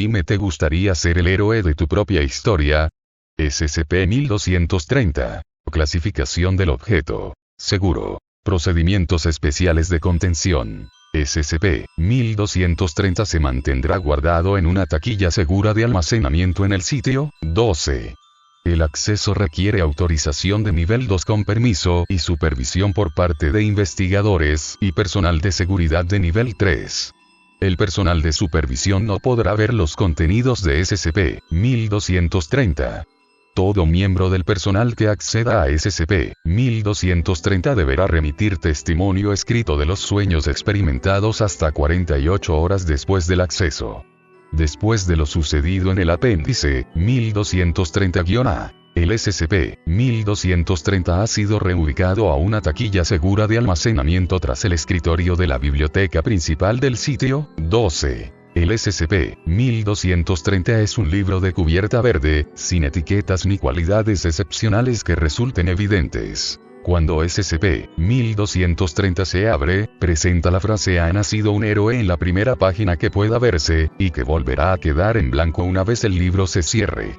dime, ¿te gustaría ser el héroe de tu propia historia? SCP-1230. Clasificación del objeto. Seguro. Procedimientos especiales de contención. SCP-1230 se mantendrá guardado en una taquilla segura de almacenamiento en el sitio 12. El acceso requiere autorización de nivel 2 con permiso y supervisión por parte de investigadores y personal de seguridad de nivel 3. El personal de supervisión no podrá ver los contenidos de SCP-1230. Todo miembro del personal que acceda a SCP-1230 deberá remitir testimonio escrito de los sueños experimentados hasta 48 horas después del acceso. Después de lo sucedido en el apéndice 1230-A, el SCP-1230 ha sido reubicado a una taquilla segura de almacenamiento tras el escritorio de la biblioteca principal del sitio 12. El SCP-1230 es un libro de cubierta verde, sin etiquetas ni cualidades excepcionales que resulten evidentes. Cuando SCP-1230 se abre, presenta la frase "ha nacido un héroe" en la primera página que pueda verse, y que volverá a quedar en blanco una vez el libro se cierre.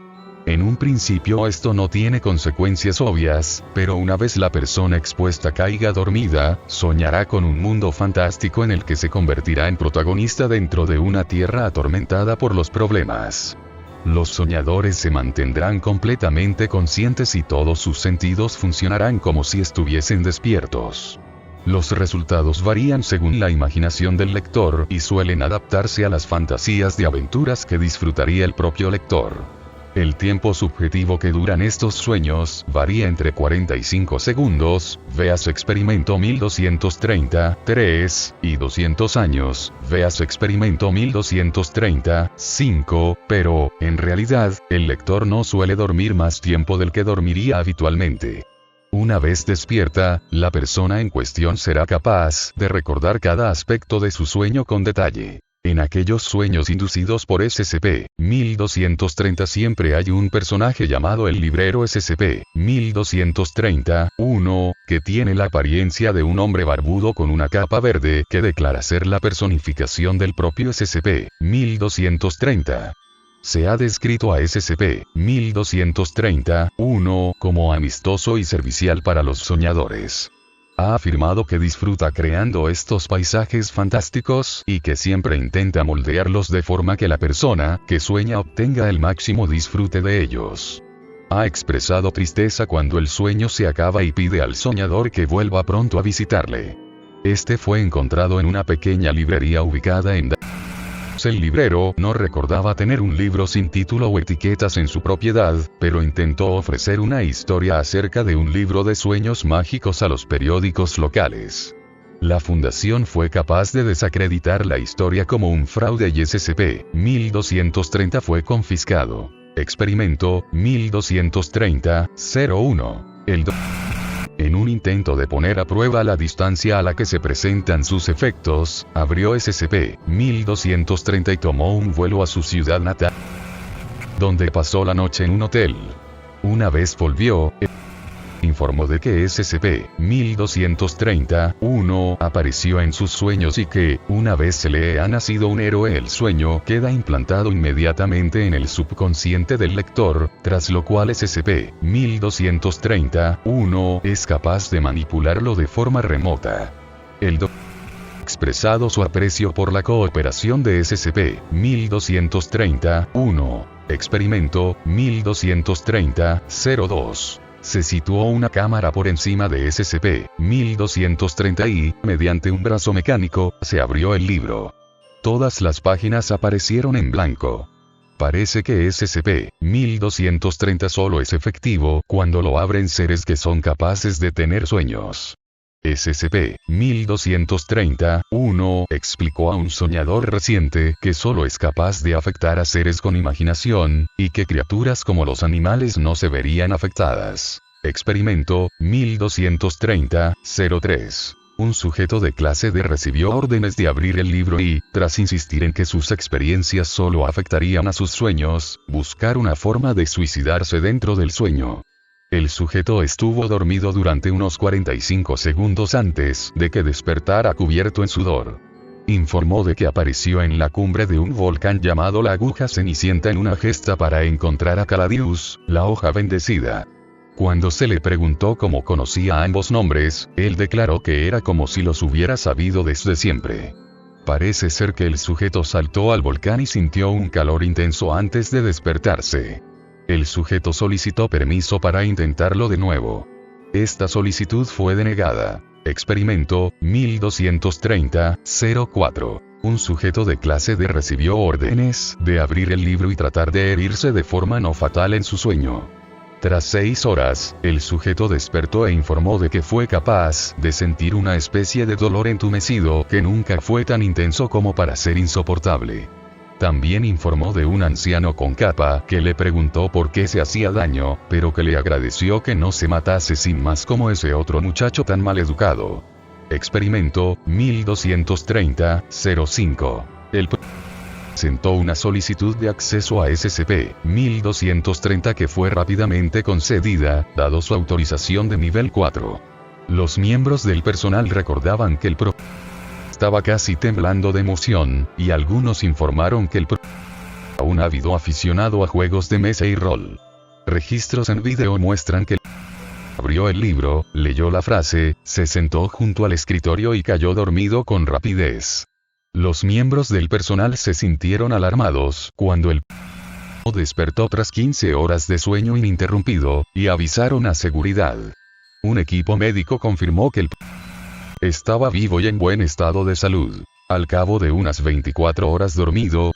En un principio esto no tiene consecuencias obvias, pero una vez la persona expuesta caiga dormida, soñará con un mundo fantástico en el que se convertirá en protagonista dentro de una tierra atormentada por los problemas. Los soñadores se mantendrán completamente conscientes y todos sus sentidos funcionarán como si estuviesen despiertos. Los resultados varían según la imaginación del lector y suelen adaptarse a las fantasías de aventuras que disfrutaría el propio lector. El tiempo subjetivo que duran estos sueños varía entre 45 segundos, veas experimento 1230-3, y 200 años, veas experimento 1230-5, pero, en realidad, el lector no suele dormir más tiempo del que dormiría habitualmente. Una vez despierta, la persona en cuestión será capaz de recordar cada aspecto de su sueño con detalle. En aquellos sueños inducidos por SCP-1230 siempre hay un personaje llamado el librero SCP-1230-1, que tiene la apariencia de un hombre barbudo con una capa verde que declara ser la personificación del propio SCP-1230. Se ha descrito a SCP-1230-1 como amistoso y servicial para los soñadores. Ha afirmado que disfruta creando estos paisajes fantásticos y que siempre intenta moldearlos de forma que la persona que sueña obtenga el máximo disfrute de ellos. Ha expresado tristeza cuando el sueño se acaba y pide al soñador que vuelva pronto a visitarle. Este fue encontrado en una pequeña librería ubicada en El librero no recordaba tener un libro sin título o etiquetas en su propiedad, pero intentó ofrecer una historia acerca de un libro de sueños mágicos a los periódicos locales. La fundación fue capaz de desacreditar la historia como un fraude y SCP-1230 fue confiscado. Experimento 1230-01. En un intento de poner a prueba la distancia a la que se presentan sus efectos, abrió SCP-1230 y tomó un vuelo a su ciudad natal, donde pasó la noche en un hotel. Una vez volvió, informó de que SCP-1230-1 apareció en sus sueños y que, una vez se le ha nacido un héroe, el sueño queda implantado inmediatamente en el subconsciente del lector, tras lo cual SCP-1230-1 es capaz de manipularlo de forma remota. El expresado su aprecio por la cooperación de SCP-1230-1. Experimento 1230-02. Se situó una cámara por encima de SCP-1230 y, mediante un brazo mecánico, se abrió el libro. Todas las páginas aparecieron en blanco. Parece que SCP-1230 solo es efectivo cuando lo abren seres que son capaces de tener sueños. SCP-1230-1 explicó a un soñador reciente que solo es capaz de afectar a seres con imaginación, y que criaturas como los animales no se verían afectadas. Experimento 1230-03. Un sujeto de clase D recibió órdenes de abrir el libro y, tras insistir en que sus experiencias solo afectarían a sus sueños, buscar una forma de suicidarse dentro del sueño. El sujeto estuvo dormido durante unos 45 segundos antes de que despertara cubierto en sudor. Informó de que apareció en la cumbre de un volcán llamado la Aguja Cenicienta en una gesta para encontrar a Caladius, la hoja bendecida. Cuando se le preguntó cómo conocía ambos nombres, él declaró que era como si los hubiera sabido desde siempre. Parece ser que el sujeto saltó al volcán y sintió un calor intenso antes de despertarse. El sujeto solicitó permiso para intentarlo de nuevo. Esta solicitud fue denegada. Experimento 1230-04. Un sujeto de clase D recibió órdenes de abrir el libro y tratar de herirse de forma no fatal en su sueño. Tras 6 horas, el sujeto despertó e informó de que fue capaz de sentir una especie de dolor entumecido que nunca fue tan intenso como para ser insoportable. También informó de un anciano con capa que le preguntó por qué se hacía daño, pero que le agradeció que no se matase sin más como ese otro muchacho tan mal educado. Experimento 1230-05. El presentó una solicitud de acceso a SCP-1230 que fue rápidamente concedida, dado su autorización de nivel 4. Los miembros del personal recordaban que el estaba casi temblando de emoción, y algunos informaron que un ávido aficionado a juegos de mesa y rol. Registros en video muestran que abrió el libro, leyó la frase, se sentó junto al escritorio y cayó dormido con rapidez. Los miembros del personal se sintieron alarmados cuando el despertó tras 15 horas de sueño ininterrumpido, y avisaron a seguridad. Un equipo médico confirmó que el estaba vivo y en buen estado de salud. Al cabo de unas 24 horas dormido,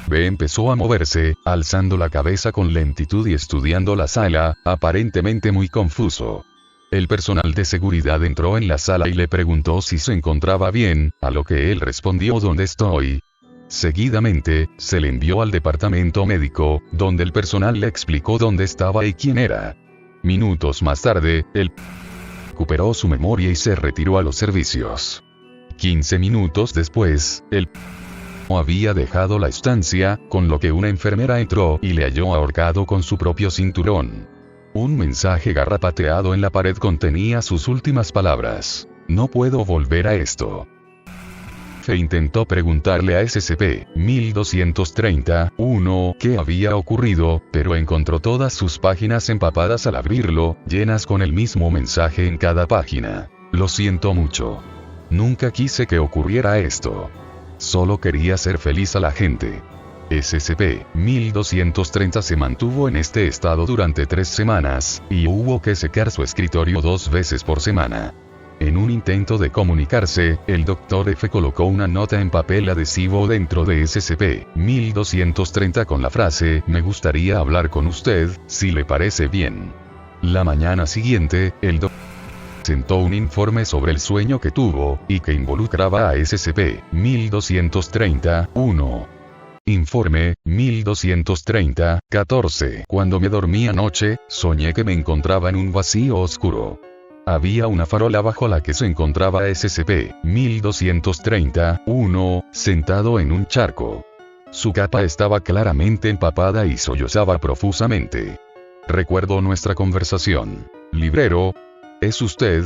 B empezó a moverse, alzando la cabeza con lentitud y estudiando la sala, aparentemente muy confuso. El personal de seguridad entró en la sala y le preguntó si se encontraba bien, a lo que él respondió ¿dónde estoy? Seguidamente, se le envió al departamento médico, donde el personal le explicó dónde estaba y quién era. Minutos más tarde, él recuperó su memoria y se retiró a los servicios. 15 minutos después, él había dejado la estancia, con lo que una enfermera entró y le halló ahorcado con su propio cinturón. Un mensaje garrapateado en la pared contenía sus últimas palabras: no puedo volver a esto. Fe intentó preguntarle a SCP-1230-1 qué había ocurrido, pero encontró todas sus páginas empapadas al abrirlo, llenas con el mismo mensaje en cada página. Lo siento mucho. Nunca quise que ocurriera esto. Solo quería ser feliz a la gente. SCP-1230 se mantuvo en este estado durante 3 semanas, y hubo que secar su escritorio 2 veces por semana. En un intento de comunicarse, el Dr. F colocó una nota en papel adhesivo dentro de SCP-1230 con la frase: me gustaría hablar con usted, si le parece bien. La mañana siguiente, el Dr. presentó un informe sobre el sueño que tuvo, y que involucraba a SCP-1230-1. Informe 1230-14. Cuando me dormí anoche, soñé que me encontraba en un vacío oscuro. Había una farola bajo la que se encontraba SCP-1230-1, sentado en un charco. Su capa estaba claramente empapada y sollozaba profusamente. Recuerdo nuestra conversación. Librero, ¿es usted?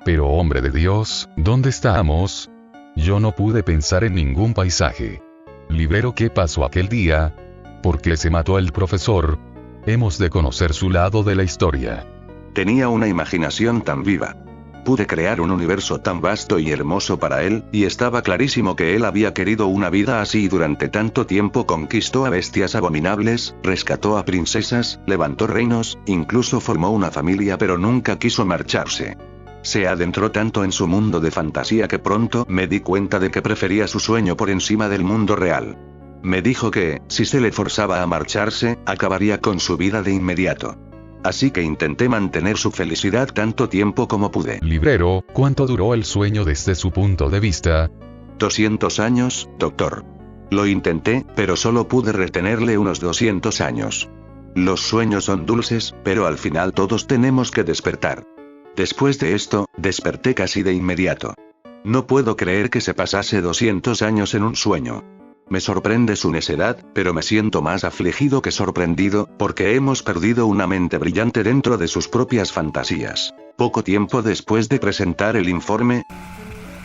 Pero hombre de Dios, ¿dónde estamos? Yo no pude pensar en ningún paisaje. Librero, ¿qué pasó aquel día? ¿Por qué se mató el profesor? Hemos de conocer su lado de la historia. Tenía una imaginación tan viva. Pude crear un universo tan vasto y hermoso para él, y estaba clarísimo que él había querido una vida así y durante tanto tiempo conquistó a bestias abominables, rescató a princesas, levantó reinos, incluso formó una familia, pero nunca quiso marcharse. Se adentró tanto en su mundo de fantasía que pronto me di cuenta de que prefería su sueño por encima del mundo real. Me dijo que, si se le forzaba a marcharse, acabaría con su vida de inmediato. Así que intenté mantener su felicidad tanto tiempo como pude. Librero, ¿cuánto duró el sueño desde su punto de vista? 200 años, doctor. Lo intenté, pero solo pude retenerle unos 200 años. Los sueños son dulces, pero al final todos tenemos que despertar. Después de esto, desperté casi de inmediato. No puedo creer que se pasase 200 años en un sueño. Me sorprende su necedad, pero me siento más afligido que sorprendido, porque hemos perdido una mente brillante dentro de sus propias fantasías. Poco tiempo después de presentar el informe,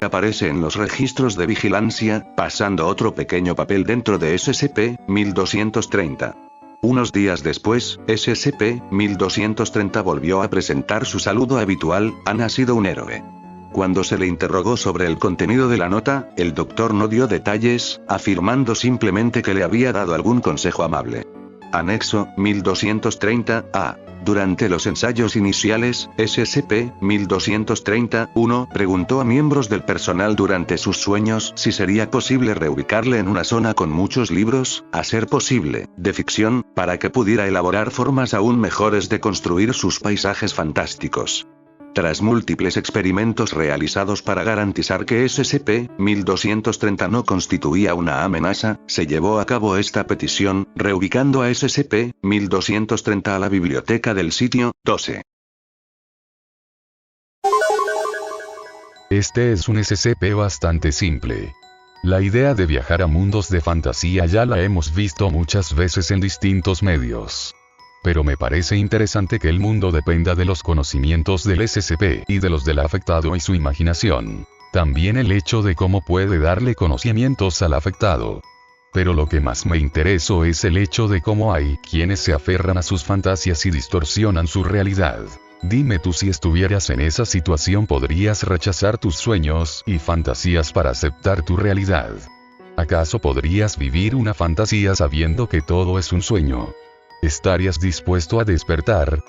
aparece en los registros de vigilancia, pasando otro pequeño papel dentro de SCP-1230. Unos días después, SCP-1230 volvió a presentar su saludo habitual: ha nacido un héroe. Cuando se le interrogó sobre el contenido de la nota, el doctor no dio detalles, afirmando simplemente que le había dado algún consejo amable. Anexo 1230-A. Durante los ensayos iniciales, SCP-1230-1 preguntó a miembros del personal durante sus sueños si sería posible reubicarle en una zona con muchos libros, a ser posible, de ficción, para que pudiera elaborar formas aún mejores de construir sus paisajes fantásticos. Tras múltiples experimentos realizados para garantizar que SCP-1230 no constituía una amenaza, se llevó a cabo esta petición, reubicando a SCP-1230 a la biblioteca del sitio 12. Este es un SCP bastante simple. La idea de viajar a mundos de fantasía ya la hemos visto muchas veces en distintos medios. Pero me parece interesante que el mundo dependa de los conocimientos del SCP y de los del afectado y su imaginación. También el hecho de cómo puede darle conocimientos al afectado. Pero lo que más me interesó es el hecho de cómo hay quienes se aferran a sus fantasías y distorsionan su realidad. Dime tú, si estuvieras en esa situación, ¿podrías rechazar tus sueños y fantasías para aceptar tu realidad? ¿Acaso podrías vivir una fantasía sabiendo que todo es un sueño? ¿Estarías dispuesto a despertar?